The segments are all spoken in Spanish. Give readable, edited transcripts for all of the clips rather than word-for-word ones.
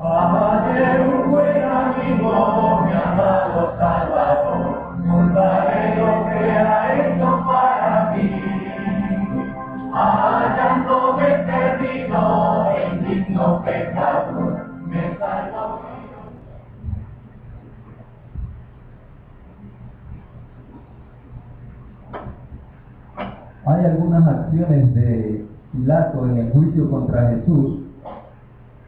Ayer un buen amigo, mi amado Salvador, contaré lo que ha hecho para mí. Hallándome perdido, indigno pecador, me salvó. Hay algunas acciones de Pilato en el juicio contra Jesús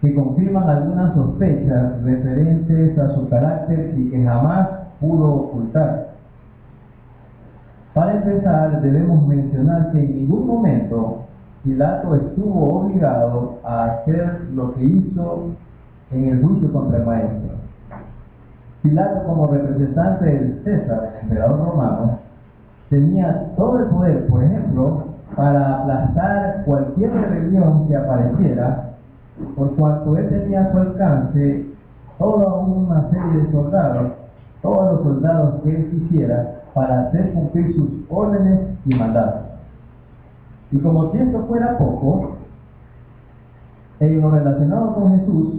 que confirman algunas sospechas referentes a su carácter y que jamás pudo ocultar. Para empezar, debemos mencionar que en ningún momento Pilato estuvo obligado a hacer lo que hizo en el juicio contra el maestro. Pilato, como representante del César, el emperador romano, tenía todo el poder, por ejemplo, para aplastar cualquier rebelión que apareciera, por cuanto él tenía a su alcance toda una serie de soldados, todos los soldados que él quisiera, para hacer cumplir sus órdenes y mandatos. Y como si esto fuera poco, en lo relacionado con Jesús,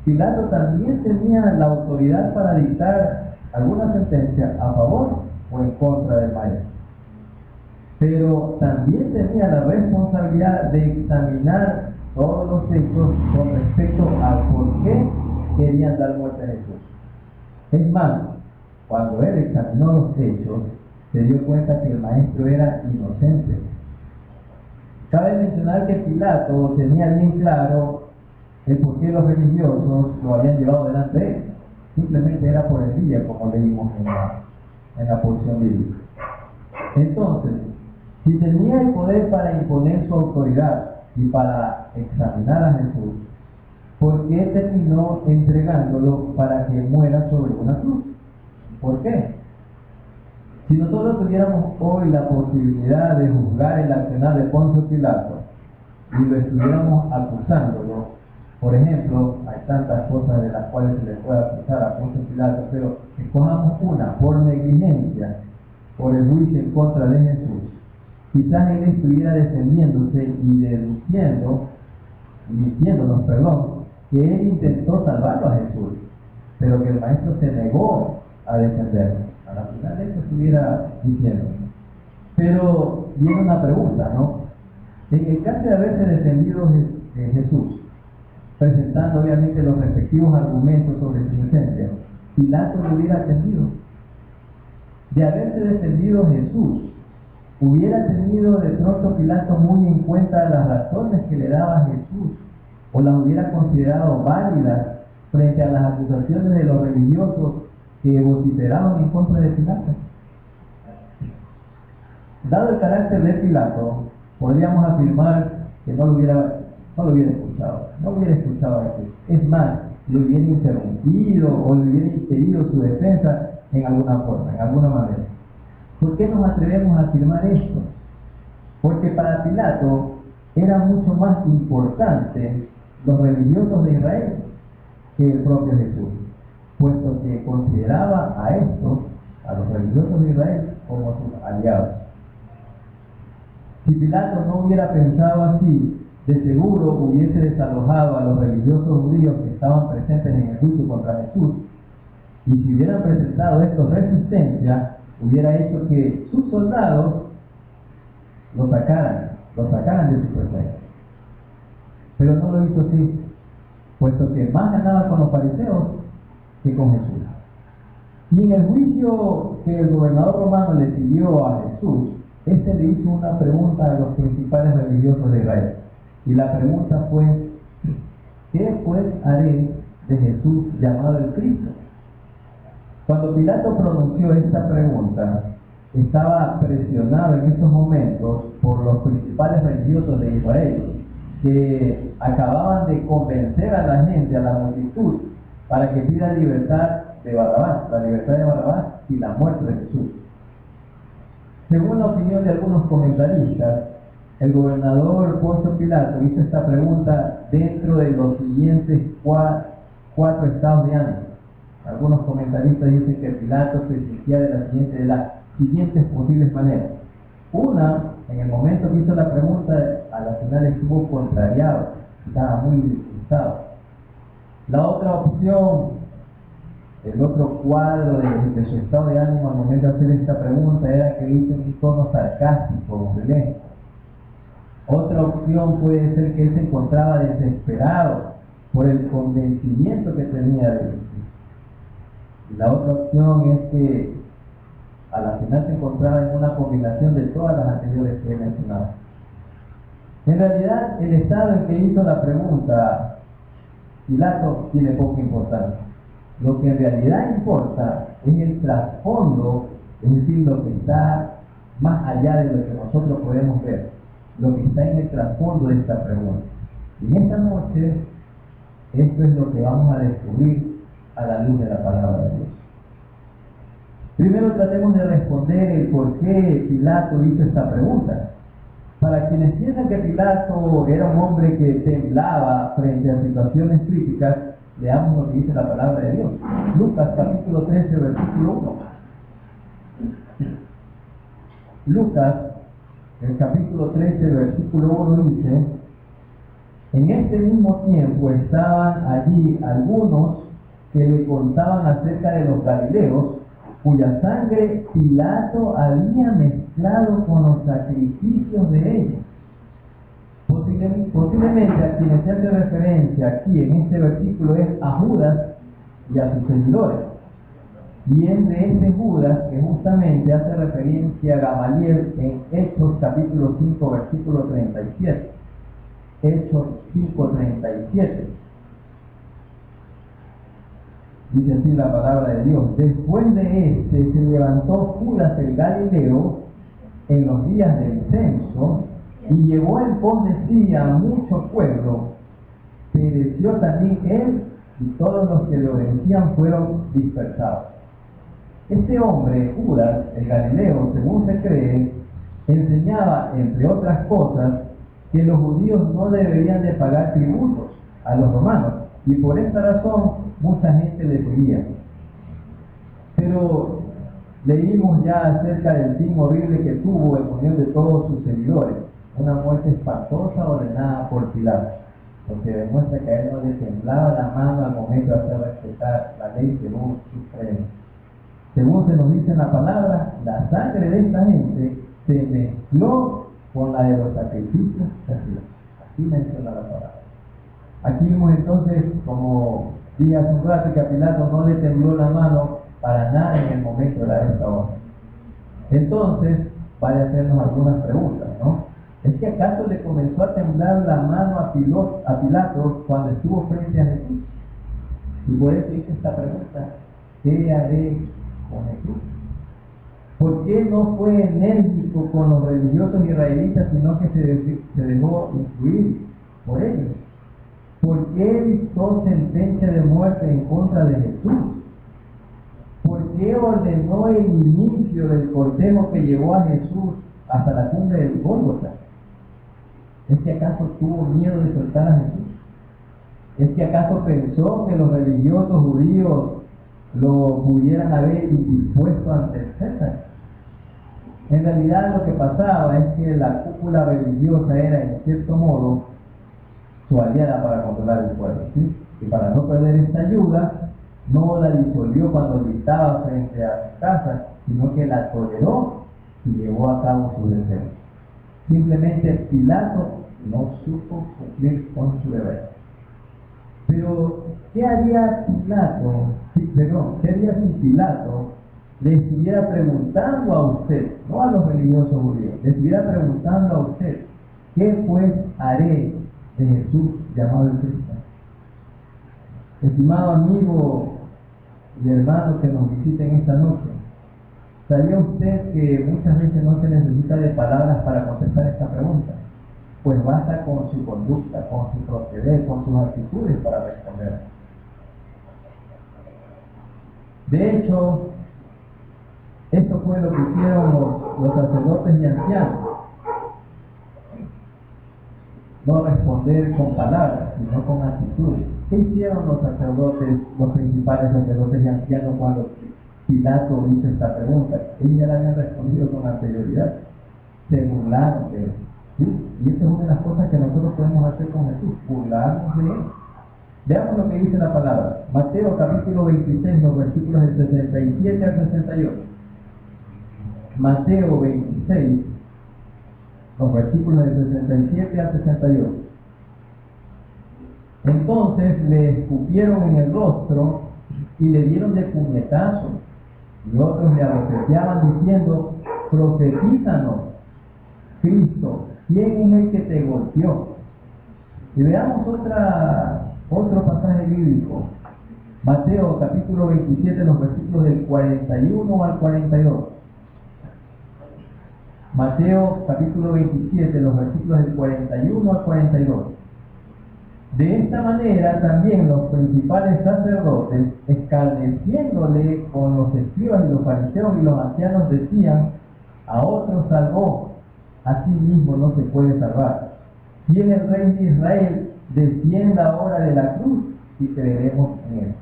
Pilato también tenía la autoridad para dictar alguna sentencia a favor o en contra del maestro. Pero también tenía la responsabilidad de examinar todos los hechos con respecto al por qué querían dar muerte a Jesús. Es más, cuando él examinó los hechos, se dio cuenta que el maestro era inocente. Cabe mencionar que Pilato tenía bien claro el por qué los religiosos lo habían llevado delante de él. Simplemente era por envidia, como leímos en la porción bíblica. Entonces, si tenía el poder para imponer su autoridad y para examinar a Jesús, ¿por qué terminó entregándolo para que muera sobre una cruz? ¿Por qué? Si nosotros tuviéramos hoy la posibilidad de juzgar el accionar de Poncio Pilato y lo estuviéramos acusándolo, por ejemplo, hay tantas cosas de las cuales se le puede acusar a Poncio Pilato, pero escojamos una por negligencia, por el juicio en contra de Jesús. Quizás él estuviera defendiéndose y diciéndonos, que él intentó salvarlo a Jesús, pero que el maestro se negó a defenderlo. A la final eso estuviera diciendo. Pero viene una pregunta, ¿no? En el caso de haberse defendido Jesús, presentando obviamente los respectivos argumentos sobre su inocencia, Pilato lo hubiera atendido. De haberse defendido Jesús, hubiera tenido de pronto Pilato muy en cuenta las razones que le daba Jesús, o las hubiera considerado válidas frente a las acusaciones de los religiosos que vociferaban en contra de Pilato. Dado el carácter de Pilato, podríamos afirmar que no lo hubiera escuchado a Jesús. Es más, lo hubiera interrumpido o le hubiera impedido su defensa en alguna forma, en alguna manera. ¿Por qué nos atrevemos a afirmar esto? Porque para Pilato era mucho más importante los religiosos de Israel que el propio Jesús, puesto que consideraba a los religiosos de Israel, como sus aliados. Si Pilato no hubiera pensado así, de seguro hubiese desalojado a los religiosos judíos que estaban presentes en el juicio contra Jesús, y si hubieran presentado esto resistencia, hubiera hecho que sus soldados lo sacaran de su presencia. Pero no lo hizo así, puesto que más ganaba con los fariseos que con Jesús. Y en el juicio que el gobernador romano le pidió a Jesús, este le hizo una pregunta a los principales religiosos de Israel. Y la pregunta fue: ¿qué pues haré de Jesús llamado el Cristo? Cuando Pilato pronunció esta pregunta, estaba presionado en estos momentos por los principales religiosos de Israel, que acababan de convencer a la gente, a la multitud, para que pida libertad de Barrabás, la libertad de Barrabás y la muerte de Jesús. Según la opinión de algunos comentaristas, el gobernador Poncio Pilato hizo esta pregunta dentro de los siguientes cuatro estados de ánimo. Algunos comentaristas dicen que Pilato se sentía de las siguientes posibles maneras. Una, en el momento que hizo la pregunta, a la final estuvo contrariado, estaba muy disgustado. La otra opción, el otro cuadro de su estado de ánimo al momento de hacer esta pregunta era que hizo un tono sarcástico, violento. Otra opción puede ser que él se encontraba desesperado por el convencimiento que tenía de Jesús. Y la otra opción es que a la final se encontraba en una combinación de todas las anteriores que he mencionado. En realidad, el estado en que hizo la pregunta Pilato tiene poca importancia. Lo que en realidad importa es el trasfondo, es decir, lo que está más allá de lo que nosotros podemos ver, lo que está en el trasfondo de esta pregunta. Y en esta noche, esto es lo que vamos a descubrir a la luz de la palabra de Dios. Primero tratemos de responder el por qué Pilato hizo esta pregunta. Para quienes piensan que Pilato era un hombre que temblaba frente a situaciones críticas, leamos lo que dice la palabra de Dios. Lucas capítulo 13, versículo 1. Lucas, el capítulo 13, versículo 1 dice: en este mismo tiempo estaban allí algunos que le contaban acerca de los galileos, cuya sangre Pilato había mezclado con los sacrificios de ellos. Posiblemente a quienes se hace referencia aquí en este versículo es a Judas y a sus seguidores. Y es de ese Judas que justamente hace referencia a Gamaliel en Hechos capítulo 5, versículo 37. Hechos 5:37. Dice así la palabra de Dios: después de este se levantó Judas el Galileo en los días del censo y llevó en pos de sí a mucho pueblo. Pereció también él y todos los que le obedecían fueron dispersados. Este hombre, Judas el Galileo, según se cree, enseñaba, entre otras cosas, que los judíos no deberían de pagar tributos a los romanos, y por esta razón mucha gente le seguía. Pero leímos ya acerca del fin horrible que tuvo en unión de todos sus seguidores, una muerte espantosa ordenada por Pilato, porque demuestra que a él no le temblaba la mano al momento de hacer respetar la ley según sus creencias. Según se nos dice en la palabra, la sangre de esta gente se mezcló con la de los sacrificios que hacían. Así menciona la palabra. Aquí vimos entonces, como dije hace un rato, que a Pilato no le tembló la mano para nada en el momento de dar esta orden. Entonces, vale hacernos algunas preguntas, ¿no? ¿Es que acaso le comenzó a temblar la mano a Pilato cuando estuvo frente a Jesús? Y por eso hice esta pregunta: ¿qué haré con Jesús? ¿Por qué no fue enérgico con los religiosos israelitas, sino que se dejó influir por ellos? ¿Por qué dictó sentencia de muerte en contra de Jesús? ¿Por qué ordenó el inicio del cortejo que llevó a Jesús hasta la cumbre del Gólgota? ¿Es que acaso tuvo miedo de soltar a Jesús? ¿Es que acaso pensó que los religiosos judíos lo pudieran haber indispuesto ante el César? En realidad lo que pasaba es que la cúpula religiosa era, en cierto modo, su aliada para controlar el pueblo, ¿sí? Y para no perder esta ayuda, no la disolvió cuando gritaba frente a su casa, sino que la toleró y llevó a cabo su deseo. Simplemente Pilato no supo cumplir con su deber. Pero, ¿qué haría Pilato? ¿Qué haría si Pilato le estuviera preguntando a usted, no a los religiosos judíos, le estuviera preguntando a usted: ¿qué pues haré de Jesús llamado el Cristo? Estimado amigo y hermano que nos visita en esta noche, ¿sabía usted que muchas veces no se necesita de palabras para contestar esta pregunta? Pues basta con su conducta, con su proceder, con sus actitudes para responder. De hecho, esto fue lo que hicieron los sacerdotes y ancianos. No responder con palabras, sino con actitudes. ¿Qué hicieron los sacerdotes, los principales sacerdotes y ancianos cuando Pilato hizo esta pregunta? Ellos ya la habían respondido con anterioridad. Se burlaron de él, ¿sí? Y esta es una de las cosas que nosotros podemos hacer con Jesús: burlarnos de él. Veamos lo que dice la palabra. Mateo capítulo 26, los versículos del 67 al 68. Mateo 26, los versículos del 67 al 68. Entonces le escupieron en el rostro y le dieron de puñetazos, y otros le abofeteaban diciendo: profetízanos, Cristo, ¿quién es el que te golpeó? Y veamos otro pasaje bíblico. Mateo capítulo 27, los versículos del 41 al 42. Mateo capítulo 27, los versículos del 41 al 42. De esta manera también los principales sacerdotes, escarneciéndole con los escribas y los fariseos y los ancianos, decían: a otro salvó, a sí mismo no se puede salvar. Si es el Rey de Israel, descienda ahora de la cruz y creeremos en él.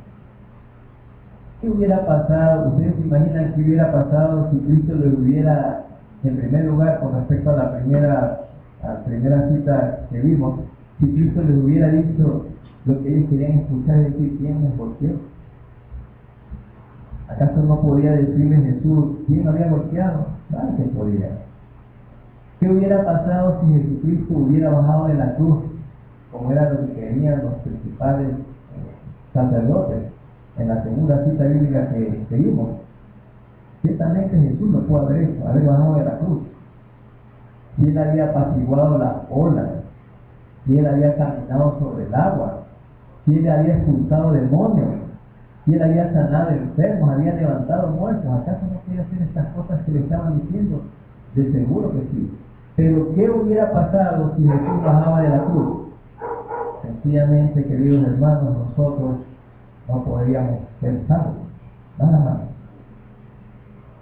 ¿Qué hubiera pasado? ¿Ustedes se imaginan qué hubiera pasado si Cristo le hubiera, en primer lugar, con respecto a la primera cita que vimos, si Cristo les hubiera dicho lo que ellos querían escuchar, es decir, quién me golpeó? ¿Acaso no podía decirles Jesús quién me había golpeado? Claro que podía. ¿Qué hubiera pasado si Jesucristo hubiera bajado de la cruz, como era lo que querían los principales sacerdotes en la segunda cita bíblica que vimos? Ciertamente Jesús lo pudo haber hecho, haber bajado de la cruz. Si él había apaciguado las olas, si él había caminado sobre el agua, si él había expulsado demonios, si él había sanado enfermos, había levantado muertos, ¿acaso no quería hacer estas cosas que le estaban diciendo? De seguro que sí. Pero ¿qué hubiera pasado si Jesús bajaba de la cruz? Sencillamente, queridos hermanos, nosotros no podríamos ser salvos, nada más.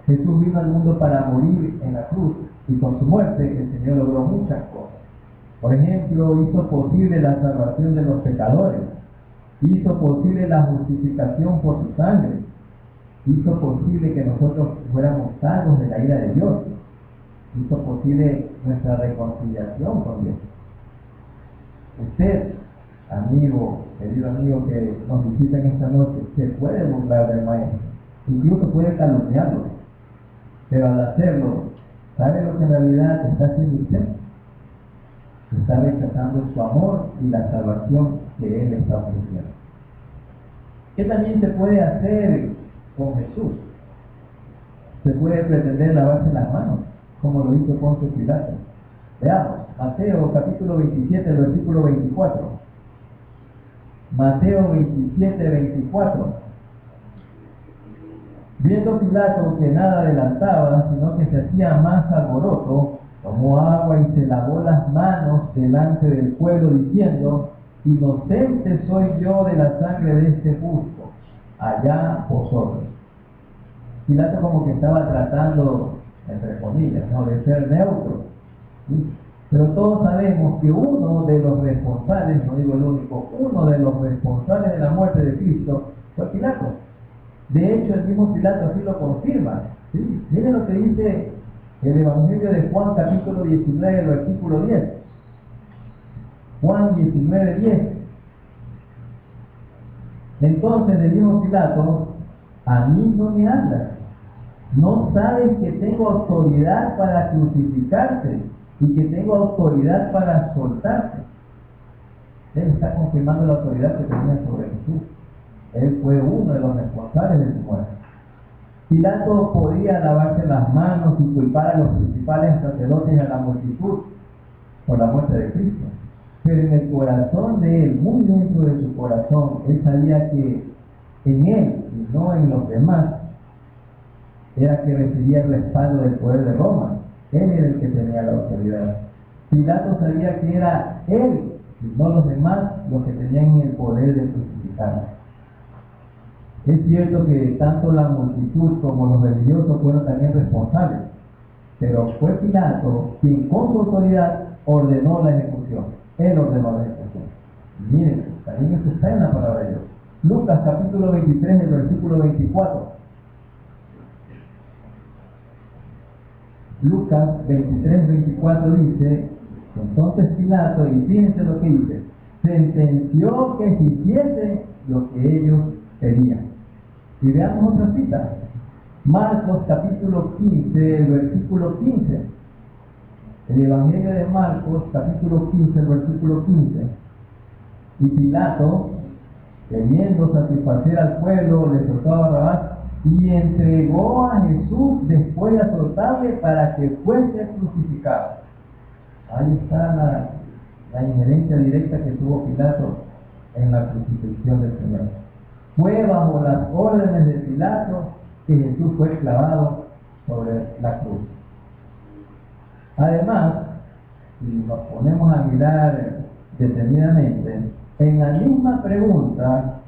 Jesús vino al mundo para morir en la cruz, y con su muerte el Señor logró muchas cosas. Por ejemplo, hizo posible la salvación de los pecadores, hizo posible la justificación por su sangre, hizo posible que nosotros fuéramos salvos de la ira de Dios, hizo posible nuestra reconciliación con Dios. Usted, querido amigo que nos visita en esta noche, se puede burlar del Maestro, incluso puede calumniarlo, pero al hacerlo, ¿sabe lo que en realidad está haciendo usted? Está rechazando su amor y la salvación que Él está ofreciendo. ¿Qué también se puede hacer con Jesús? Se puede pretender lavarse las manos, como lo hizo Poncio Pilato. Veamos, Mateo capítulo 27, versículo 24. Mateo 27, 24. Viendo Pilato que nada adelantaba, sino que se hacía más alboroto, tomó agua y se lavó las manos delante del pueblo, diciendo: inocente soy yo de la sangre de este justo, allá vosotros. Pilato como que estaba tratando, entre comillas, ¿no?, de ser neutro, ¿sí? Pero todos sabemos que uno de los responsables, no digo el único, uno de los responsables de la muerte de Cristo fue Pilato. De hecho, el mismo Pilato así lo confirma, ¿sí? Miren lo que dice el Evangelio de Juan capítulo 19, versículo 10. Juan 19, 10. Entonces le dijo Pilato: a mí no me hablas, ¿no sabes que tengo autoridad para crucificarte y que tengo autoridad para soltarte? Él está confirmando la autoridad que tenía sobre Jesús. Él fue uno de los responsables de su muerte. Pilato podía lavarse las manos y culpar a los principales sacerdotes y a la multitud por la muerte de Cristo. Pero en el corazón de él, muy dentro de su corazón, él sabía que en él y no en los demás era que recibía el respaldo del poder de Roma. Él era el que tenía la autoridad. Pilato sabía que era él y no los demás los que tenían el poder de crucificarlo. Es cierto que tanto la multitud como los religiosos fueron también responsables, pero fue Pilato quien con su autoridad ordenó la ejecución. Él ordenó la ejecución. Y miren, también esto está en la palabra de Dios. Lucas capítulo 23, el versículo 24. Lucas 23, 24 dice: entonces Pilato, y fíjense lo que dice, sentenció que se hiciese lo que ellos querían. Y veamos otra cita. Marcos capítulo 15, el versículo 15. El Evangelio de Marcos capítulo 15, el versículo 15. Y Pilato, queriendo satisfacer al pueblo, le soltó a Barrabás y entregó a Jesús después de azotarle para que fuese crucificado. Ahí está la injerencia directa que tuvo Pilato en la crucifixión del Señor. Fue bajo las órdenes de Pilato que Jesús fue clavado sobre la cruz. Además, si nos ponemos a mirar detenidamente, en la misma pregunta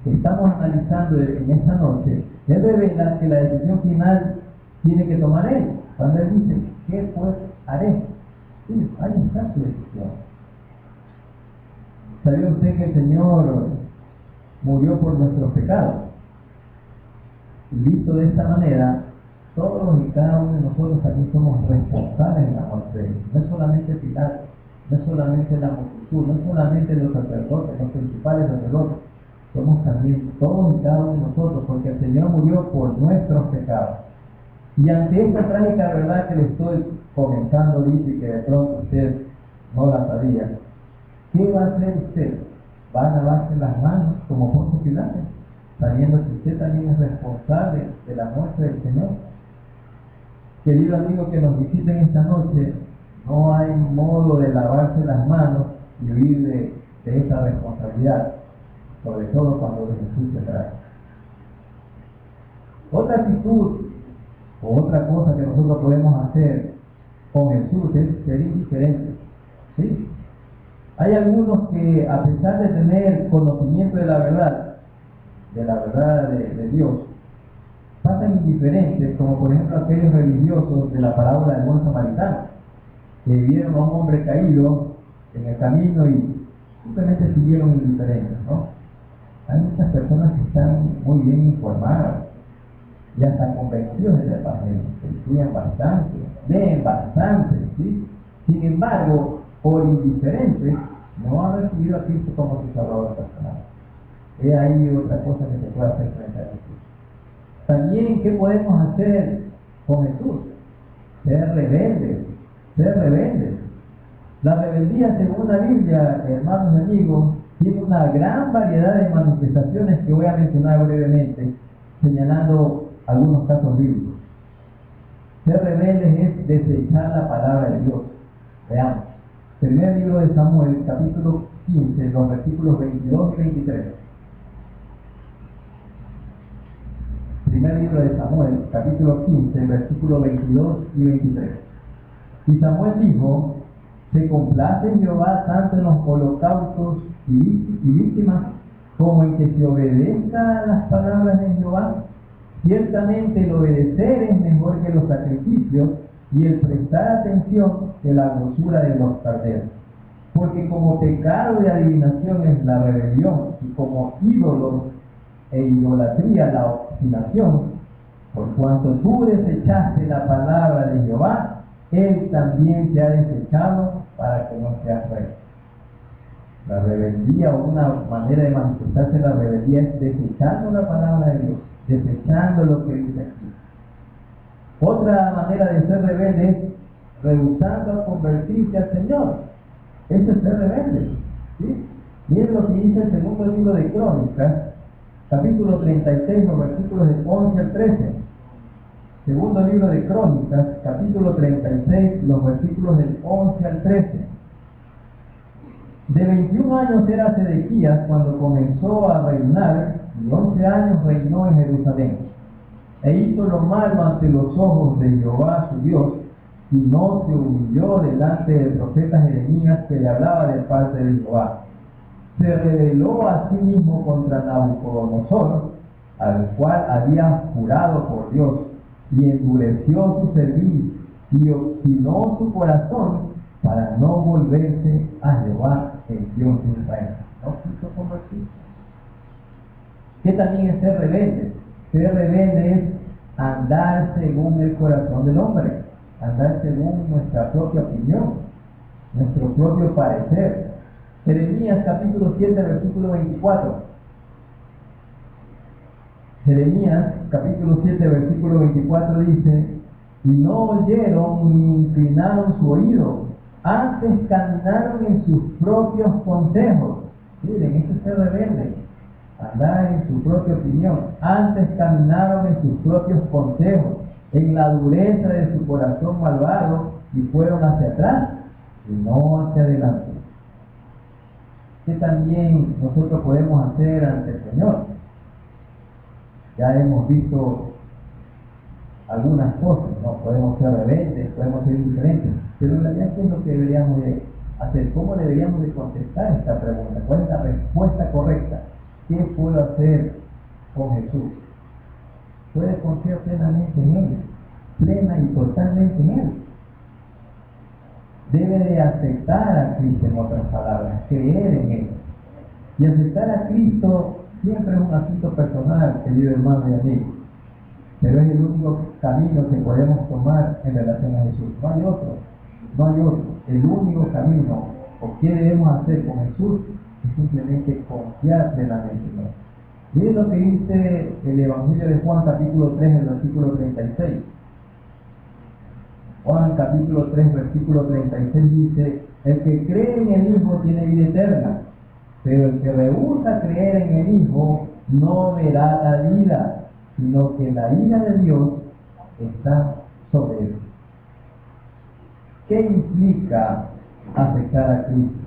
que estamos analizando en esta noche, él revela que la decisión final tiene que tomar él. Cuando él dice, ¿qué pues haré? Sí, ahí está su decisión. ¿Sabía usted que el Señor murió por nuestros pecados? Y visto de esta manera, todos y cada uno de nosotros también somos responsables en la muerte de Él. No es solamente Pilato, no es solamente la multitud, no es solamente los sacerdotes, los principales sacerdotes, somos también todos y cada uno de nosotros, porque el Señor murió por nuestros pecados. Y ante esta trágica verdad que le estoy comentando ahorita y que de pronto usted no la sabía, ¿qué va a hacer usted? ¿Va a lavarse las manos como Poncio Pilato, sabiendo que usted también es responsable de la muerte del Señor? Querido amigo que nos visiten esta noche, no hay modo de lavarse las manos y huir de esa responsabilidad, sobre todo cuando de Jesús se trata. Otra actitud o otra cosa que nosotros podemos hacer con Jesús es ser indiferentes. ¿Sí? Hay algunos que, a pesar de tener conocimiento de la verdad de Dios, pasan indiferentes, como por ejemplo aquellos religiosos de la parábola del buen samaritano, que vieron a un hombre caído en el camino y simplemente siguieron indiferentes, ¿no? Hay muchas personas que están muy bien informadas, ya están convencidos del Evangelio, estudian bastante, leen bastante, ¿sí? Sin embargo, por indiferentes, no han recibido a Cristo como su Salvador personal. He ahí otra cosa que se puede hacer frente a Jesús. También, ¿qué podemos hacer con Jesús? Ser rebeldes, ser rebeldes. La rebeldía, según la Biblia, hermanos y amigos, tiene una gran variedad de manifestaciones que voy a mencionar brevemente, señalando algunos casos bíblicos. Ser rebeldes es desechar la palabra de Dios. Veamos. Primer libro de Samuel, capítulo 15, los versículos 22 y 23. Primer libro de Samuel, capítulo 15, versículos 22 y 23. Y Samuel dijo: ¿se complace Jehová tanto en los holocaustos y víctimas como en que se obedezca a las palabras de Jehová? Ciertamente el obedecer es mejor que los sacrificios, y el prestar atención que la grosura de los carneros. Porque como pecado de adivinación es la rebelión, y como ídolos e idolatría la obstinación, por cuanto tú desechaste la palabra de Jehová, Él también te ha desechado para que no seas rey. La rebeldía, o una manera de manifestarse la rebeldía, es desechando la palabra de Dios, desechando lo que dice aquí. Otra manera de ser rebelde es rehusando a convertirse al Señor. Eso es ser rebelde, ¿sí? Miren lo que dice el segundo libro de Crónicas, capítulo 36, los versículos del 11 al 13. Segundo libro de Crónicas, capítulo 36, los versículos del 11 al 13. De 21 años era Sedequías cuando comenzó a reinar, y 11 años reinó en Jerusalén. E hizo lo malo ante los ojos de Jehová su Dios, y no se humilló delante del profeta Jeremías, que le hablaba de parte de Jehová. Se rebeló a sí mismo contra Nabucodonosor, al cual había jurado por Dios, y endureció su cerviz, y obstinó su corazón para no volverse a Jehová, el Dios de Israel. No quiso convertirse. ¿Qué también es ser rebelde? Ser rebelde es andar según el corazón del hombre, andar según nuestra propia opinión, nuestro propio parecer. Jeremías capítulo 7, versículo 24. Jeremías capítulo 7, versículo 24 dice: y no oyeron ni inclinaron su oído, antes caminaron en sus propios consejos. Miren, esto es ser rebelde, andar en su propia opinión. Antes caminaron en sus propios consejos, en la dureza de su corazón malvado, y fueron hacia atrás y no hacia adelante. ¿Qué también nosotros podemos hacer ante el Señor? Ya hemos visto algunas cosas, ¿no? Podemos ser rebeldes, podemos ser indiferentes, pero en realidad, ¿qué es lo que deberíamos de hacer? ¿Cómo deberíamos de contestar esta pregunta? ¿Cuál es la respuesta correcta? ¿Qué puedo hacer con Jesús? Puedes confiar plenamente en Él, plena y totalmente en Él. Debe de aceptar a Cristo, en otras palabras, creer en Él. Y aceptar a Cristo siempre es un asunto personal, querido hermano y amigo, pero es el único camino que podemos tomar en relación a Jesús. No hay otro, no hay otro. El único camino, o qué debemos hacer con Jesús, es simplemente confiar plenamente en Él. Miren lo que dice el Evangelio de Juan capítulo 3, el versículo 36. Juan capítulo 3, versículo 36 dice: el que cree en el Hijo tiene vida eterna, pero el que rehúsa creer en el Hijo no verá la vida, sino que la ira de Dios está sobre él. ¿Qué implica aceptar a Cristo?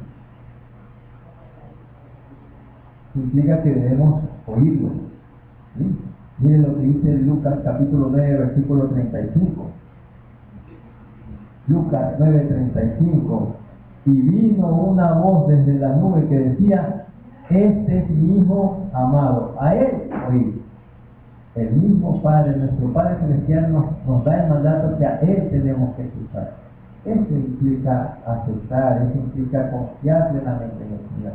Implica que debemos oírlo. ¿Sí? Miren lo que dice Lucas capítulo 9, versículo 35. Lucas 9:35. Y vino una voz desde la nube que decía: este es mi Hijo amado, a él oíd. El mismo Padre, nuestro Padre Celestial, nos da el mandato que a Él tenemos que escuchar. Eso implica aceptar, eso implica confiar plenamente en el Señor.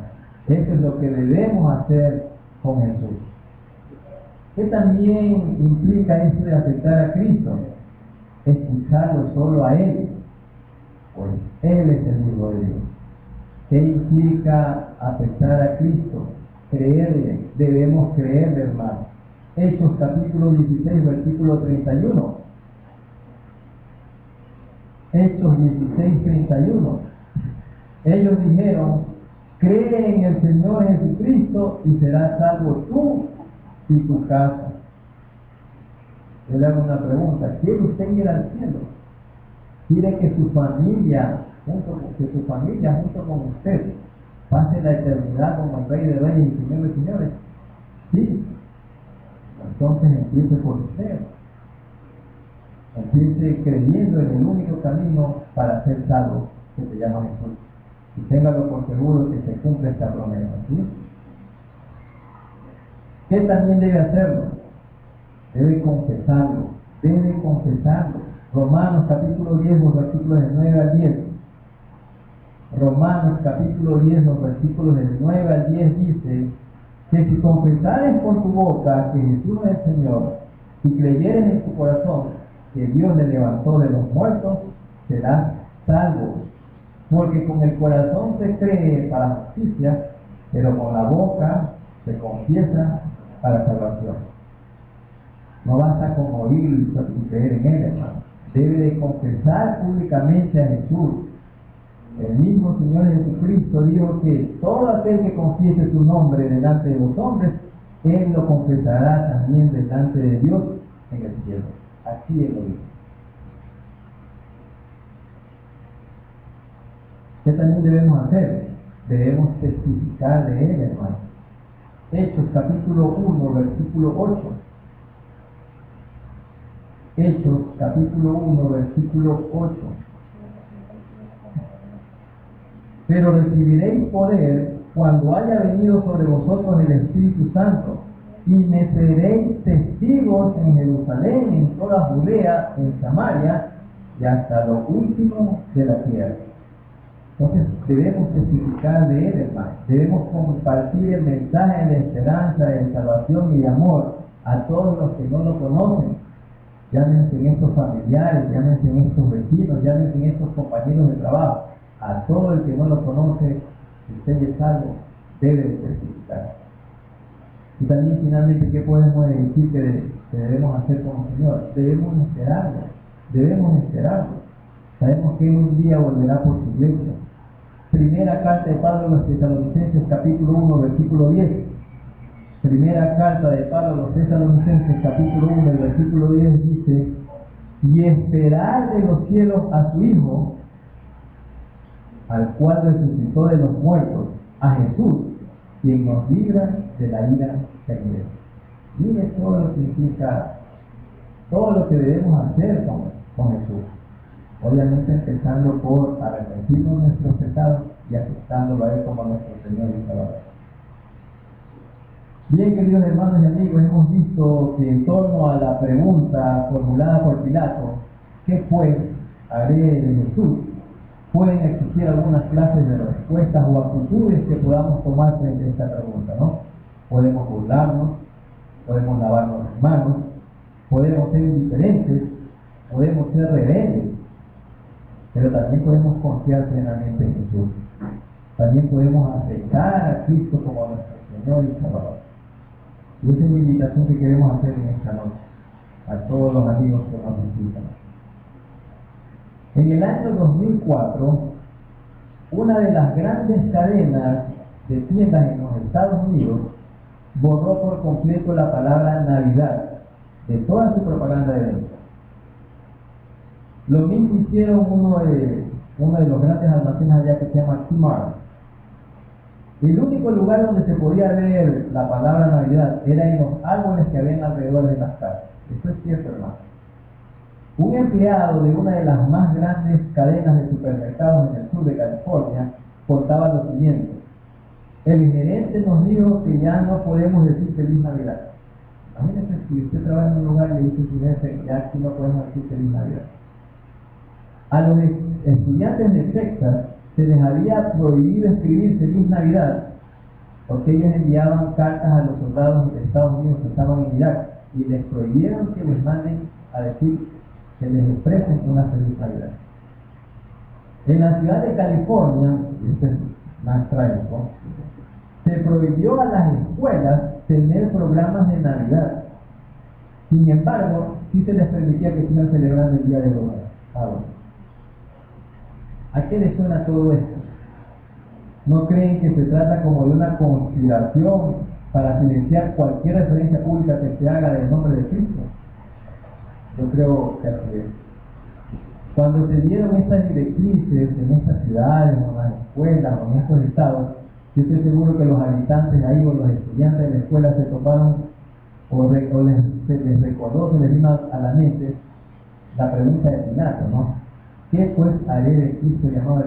Eso es lo que debemos hacer con Jesús. ¿Qué también implica eso de aceptar a Cristo? Escucharlo solo a Él, pues Él es el Hijo de Dios. ¿Qué implica aceptar a Cristo? Creerle, debemos creerle, hermano. Hechos capítulo 16, versículo 31. Hechos 16, 31. Ellos dijeron: cree en el Señor Jesucristo y serás salvo tú y tu casa. Yo le hago una pregunta: ¿quiere usted ir al cielo? ¿Quiere que su familia, junto con usted, pase la eternidad como el Rey de Reyes y Señor de Señores? Sí. Entonces empiece por usted. Empiece creyendo en el único camino para ser salvo, que se llama Jesús. Y téngalo por seguro que se cumple esta promesa. ¿Sí? ¿Qué también debe hacerlo? Debe confesarlo. Debe confesarlo. Romanos capítulo 10, los versículos del 9 al 10. Romanos capítulo 10, los versículos del 9 al 10 dice: que si confesares con tu boca que Jesús es el Señor y creyeres en tu corazón que Dios le levantó de los muertos, serás salvo. Porque con el corazón se cree para justicia, pero con la boca se confiesa para salvación. No basta con oírlo y creer en Él, hermano. Debe de confesar públicamente a Jesús. El mismo Señor Jesucristo dijo que todo aquel que confiese su nombre delante de los hombres, Él lo confesará también delante de Dios en el cielo. Así Él lo dijo. ¿Qué también debemos hacer? Debemos testificar de Él, hermano. Hechos capítulo 1, versículo 8. Hechos capítulo 1, versículo 8. Pero recibiréis poder cuando haya venido sobre vosotros el Espíritu Santo, y me seréis testigos en Jerusalén, en toda Judea, en Samaria, y hasta lo último de la tierra. Entonces debemos testificar de Él, hermano. Debemos compartir el mensaje de esperanza, de salvación y de amor a todos los que no lo conocen. Llámense en estos familiares, llámense en estos vecinos, llámense en estos compañeros de trabajo. A todo el que no lo conoce, Si usted es salvo, debe de testificar. Y también finalmente, ¿qué podemos decir que debemos hacer como Señor? Debemos esperarlo. Sabemos que un día volverá por su iglesia. Primera carta de Pablo a los Tesalonicenses, capítulo 1, versículo 10. Primera carta de Pablo a los Tesalonicenses, capítulo 1, el versículo 10 dice: y esperar de los cielos a su Hijo, al cual resucitó de los muertos, a Jesús, quien nos libra de la ira venidera. Mire todo lo que implica, todo lo que debemos hacer con Jesús. Obviamente empezando por arrepentirnos de nuestros pecados y aceptándolo a Él como nuestro Señor y Salvador. Bien, queridos hermanos y amigos, hemos visto que en torno a la pregunta formulada por Pilato, ¿qué pues haré de Jesús?, pueden existir algunas clases de respuestas o actitudes que podamos tomar frente a esta pregunta, ¿no? Podemos burlarnos, podemos lavarnos las manos, podemos ser indiferentes, podemos ser rebeldes, pero también podemos confiar plenamente en Jesús. También podemos aceptar a Cristo como nuestro Señor y Salvador. Y esa es la invitación que queremos hacer en esta noche a todos los amigos que nos visitan. En el año 2004, una de las grandes cadenas de tiendas en los Estados Unidos borró por completo la palabra Navidad de toda su propaganda de venta. Lo mismo hicieron uno de los grandes almacenes allá que se llama Kmart. El único lugar donde se podía ver la palabra Navidad era en los árboles que habían alrededor de las casas. Esto es cierto, hermano. Un empleado de una de las más grandes cadenas de supermercados en el sur de California contaba lo siguiente: el gerente nos dijo que ya no podemos decir Feliz Navidad. Imagínense si usted trabaja en un lugar y le dice a su jefe, ya aquí no podemos decir Feliz Navidad. A los estudiantes de Texas se les había prohibido escribir Feliz Navidad porque ellos enviaban cartas a los soldados de Estados Unidos que estaban en Irak y les prohibieron que les manden a decir, que les expresen una Feliz Navidad. En la ciudad de California, y esto es más trágico, se prohibió a las escuelas tener programas de Navidad. Sin embargo, sí se les permitía que sigan celebrando el Día de los Padres. ¿A qué les suena todo esto? ¿No creen que se trata como de una conspiración para silenciar cualquier referencia pública que se haga del nombre de Cristo? Yo creo que así es. Cuando se dieron estas directrices en estas ciudades, o en las escuelas, o en estos estados, yo estoy seguro que los habitantes ahí o los estudiantes de la escuela se toparon se les recordó, se les vino a la mente la pregunta de Pilato, ¿no? ¿Qué pues haré de Cristo llamado el,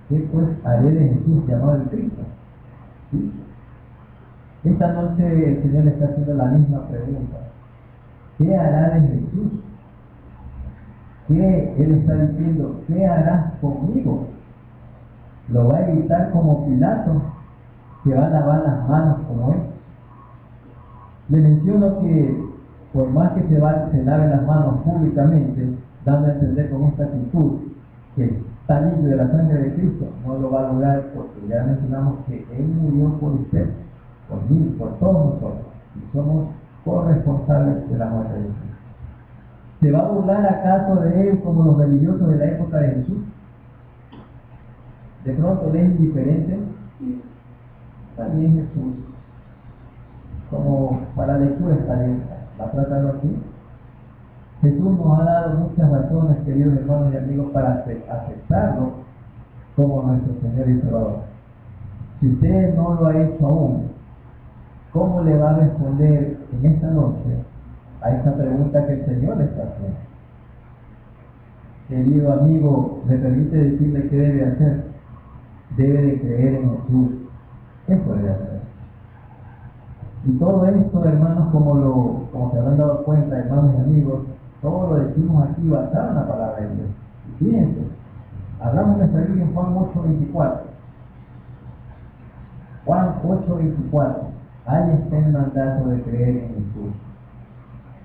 qué pues haré de Jesús llamado el Cristo? ¿Sí? Esta noche el Señor le está haciendo la misma pregunta. ¿Qué hará de Jesús? ¿Qué? Él está diciendo, ¿qué harás conmigo? ¿Lo va a evitar como Pilato, que va a lavar las manos como él? Le menciono que por más que se lave las manos públicamente, dando a entender con esta actitud que está limpio de la sangre de Cristo, no lo va a lograr, porque ya mencionamos que Él murió por usted, por mí, por todos nosotros, y somos corresponsables de la muerte de Jesús. ¿Se va a burlar acaso de Él como los religiosos de la época de Jesús? ¿De pronto le es indiferente? También Jesús, como para lectura está bien, va a tratarlo aquí. Jesús nos ha dado muchas razones, queridos hermanos y amigos, para aceptarlo como nuestro Señor y Salvador. Si usted no lo ha hecho aún, ¿cómo le va a responder en esta noche a esta pregunta que el Señor le está haciendo? Querido amigo, ¿le permite decirle qué debe hacer? Debe de creer en Jesús. Eso debe hacer. Y todo esto, hermanos, como se habrán dado cuenta, hermanos y amigos, todo lo decimos aquí basado en la palabra de Dios. Y fíjense, hablamos de nuestra Biblia en Juan 8:24. Juan 8:24. Ahí está el mandato de creer en Jesús.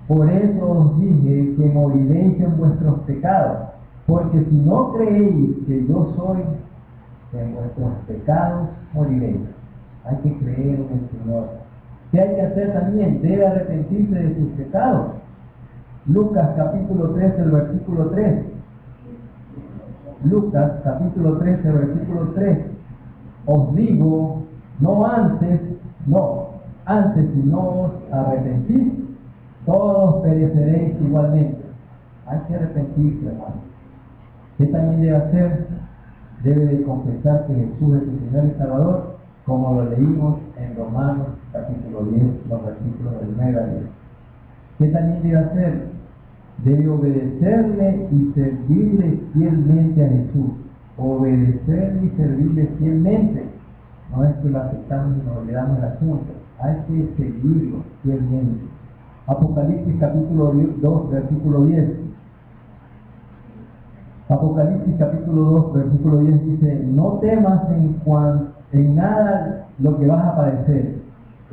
Por eso os dije que moriréis en vuestros pecados, porque si no creéis que yo soy, en vuestros pecados moriréis. Hay que creer en el Señor. ¿Qué hay que hacer también? Debe arrepentirse de sus pecados. Lucas capítulo 13, versículo 3. Lucas capítulo 13, versículo 3. Os digo, antes si no os arrepentís, todos pereceréis igualmente. Hay que arrepentirse, hermano. ¿Qué también debe hacer? Debe de confesar que Jesús es el Señor y Salvador, como lo leímos en Romanos capítulo 10, los versículos del 9 al 10. ¿Qué también debe hacer? Debe obedecerle y servirle fielmente a Jesús. Obedecerle y servirle fielmente. No es que lo aceptamos y nos olvidamos del asunto. Hay que seguirlo fielmente. Apocalipsis capítulo 2, versículo 10. Apocalipsis capítulo 2, versículo 10 dice: no temas en nada lo que vas a padecer.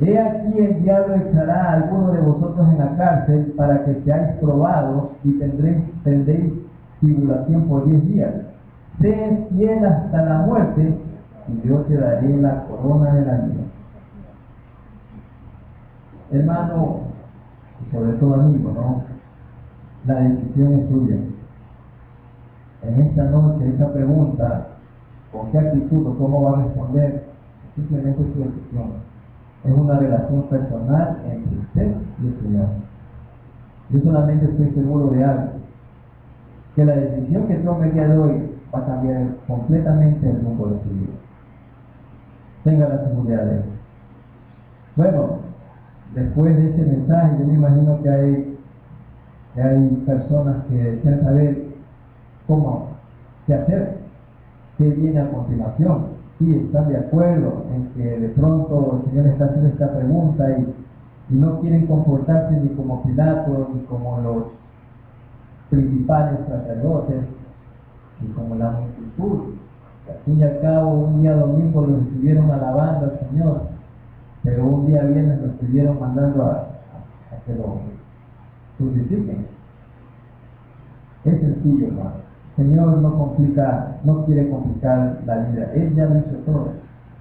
He aquí el diablo echará a alguno de vosotros en la cárcel para que seáis probados y tendréis tribulación por 10 días. Sed fiel hasta la muerte y yo te daré la corona de la vida. Hermano, y sobre todo amigo, ¿no? La decisión es tuya. En esta noche, esta pregunta, ¿con qué actitud o cómo va a responder? Simplemente es tu decisión. Es una relación personal entre usted y el Señor. Yo solamente estoy seguro de algo, que la decisión que tome el día de hoy va a cambiar completamente el rumbo de su vida. Tenga la seguridad de eso. Bueno, después de este mensaje, yo me imagino que hay personas que desean saber qué hacer, qué viene a continuación. Sí, están de acuerdo en que de pronto el Señor está haciendo esta pregunta y no quieren comportarse ni como Pilato, ni como los principales sacerdotes, ni como la multitud. Al fin y al cabo, un día domingo los estuvieron alabando al Señor, pero un día viernes los estuvieron mandando a que lo crucifiquen. Es sencillo, hermano. El Señor no quiere complicar la vida. Él ya lo hizo todo.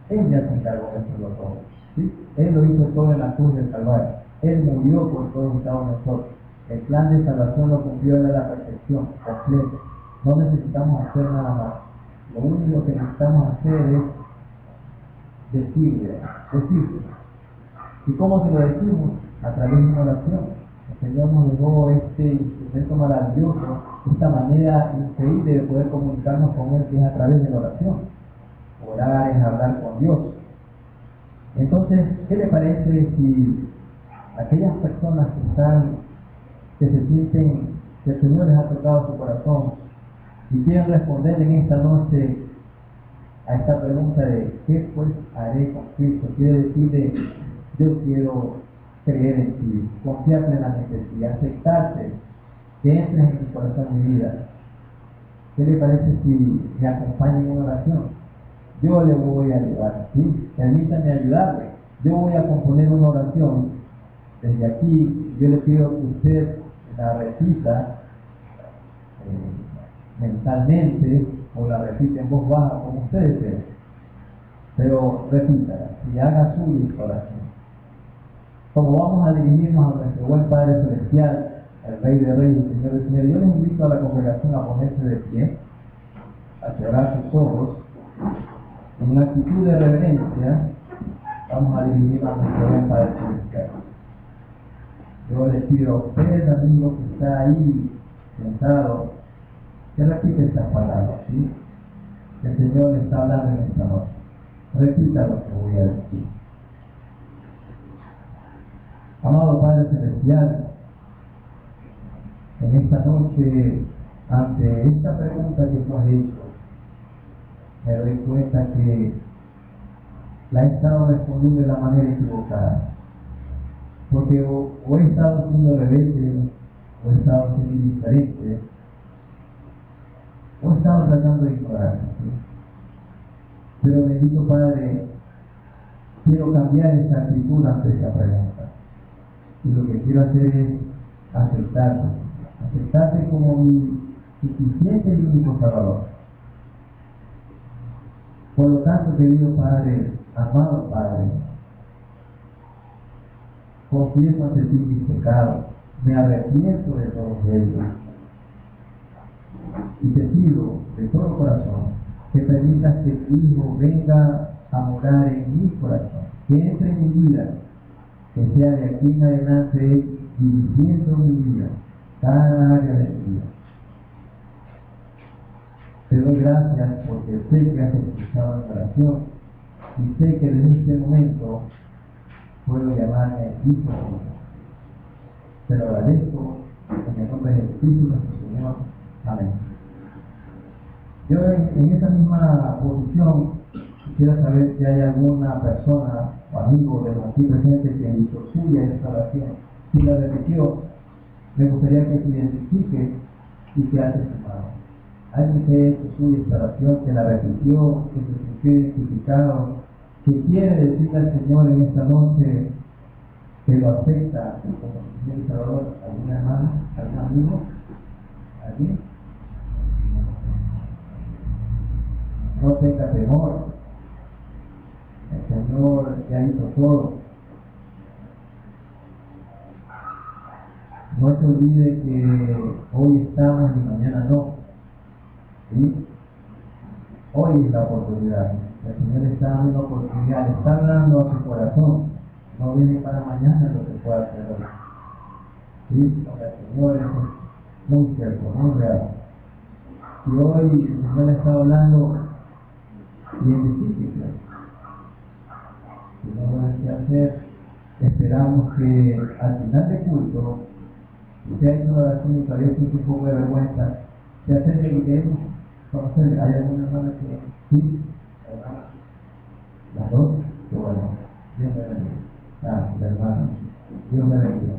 Él ya se encargó de hacerlo todo. ¿Sí? Él lo hizo todo en la cruz del Calvario. Él murió por todos y cada uno de nosotros. El plan de salvación lo cumplió a la perfección, completo. No necesitamos hacer nada más. Lo único que necesitamos hacer es decirle. ¿Y cómo se lo decimos? A través de una oración. El Señor nos dejó este instrumento maravilloso, esta manera increíble de poder comunicarnos con Él, que es a través de la oración. Orar es hablar con Dios. Entonces, ¿qué le parece si aquellas personas que se sienten que el Señor les ha tocado su corazón y quieren responder en esta noche a esta pregunta de ¿qué pues haré con Cristo? Quiere decirle, yo quiero creer en ti, confiar plenamente en ti, aceptarte, que entres en tu corazón y vida. ¿Qué le parece si me acompaña en una oración? Yo le voy a ayudar, ¿sí? Permítame ayudarle. Yo voy a componer una oración. Desde aquí, yo le pido que usted la repita mentalmente o la repita en voz baja, como usted desee. Pero repítala y haga suya esta oración. Como vamos a dirigirnos a nuestro buen Padre Celestial, el Rey de Reyes, el Señor de Señores, yo les invito a la congregación a ponerse de pie, a cerrar sus ojos, en una actitud de reverencia. Vamos a dirigirnos a nuestro buen Padre Celestial. Yo les pido a usted, amigo, que está ahí sentado, que repite estas palabras, ¿sí? El Señor le está hablando en esta noche. Repita lo que voy a decir. Amado Padre Celestial, en esta noche, ante esta pregunta que tú has hecho, me doy cuenta que la he estado respondiendo de la manera equivocada. Porque o he estado siendo rebelde, o he estado siendo indiferente, o he estado tratando de ignorar. ¿Sí? Pero bendito Padre, quiero cambiar esa actitud ante esta pregunta. Y lo que quiero hacer es aceptarte como mi suficiente y único Salvador. Por lo tanto, querido Padre, amado Padre, confieso ante ti mis pecados, me arrepiento de todos ellos y te pido de todo corazón que permitas que tu Hijo venga a morar en mi corazón, que entre en mi vida, que sea de aquí en adelante dirigiendo mi vida, cada área de mi vida. Te doy gracias porque sé que has escuchado mi oración y sé que desde este momento puedo llamarme hijo tuyo. Te lo agradezco en el nombre de Jesucristo nuestro Señor. Amén. Yo en esa misma posición quisiera saber si hay alguna persona o amigo de los aquí presentes que hizo suya esta oración. Si la repitió, me gustaría que se identifique y que hace su mano. Alguien que haya hecho suya esta oración, que la repitió, que se sintió identificado, que quiere decirle al Señor en esta noche que lo acepta como Señor y Salvador. ¿Alguna hermana? ¿Algún amigo? ¿Alguien? No tenga temor. El Señor ya hizo todo. No se olvide que hoy estamos y mañana no. ¿Sí? Hoy es la oportunidad. El Señor está dando una oportunidad, le está dando a su corazón. No viene para mañana lo que pueda hacer hoy. ¿Sí? Porque el Señor es muy cierto, muy real. Y hoy el Señor le está hablando identifíquese. Si no lo que hacer, esperamos que al final del culto, usted ha hecho una oración y todavía tiene un poco de vergüenza, se acerque y queremos conocer. ¿Hay alguna hermana que sí? ¿Hermana? ¿Las dos? Qué bueno. Dios me bendiga. La hermana. Dios me bendiga.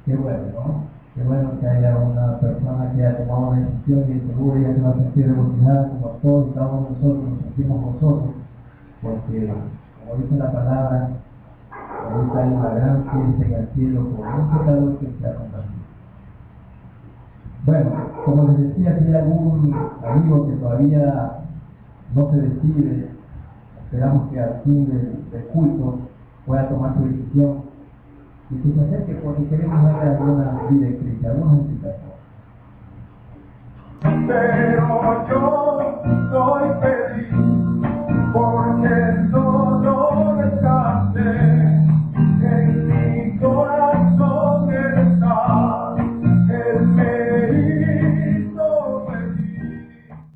Qué bueno, ¿no? Qué bueno que haya una persona que haya tomado una decisión y seguro ella se va a sentir revolucionada como todos y cada uno de nosotros nos sentimos nosotros, porque como dice la palabra, ahorita hay una gran fiesta en el cielo por un pecador que se ha convertido. Bueno, como les decía, si hay algún amigo que todavía no se decide, esperamos que al fin del culto pueda tomar su decisión y que se acerque porque queremos darle alguna directriz, alguna indicación. Pero yo soy feliz.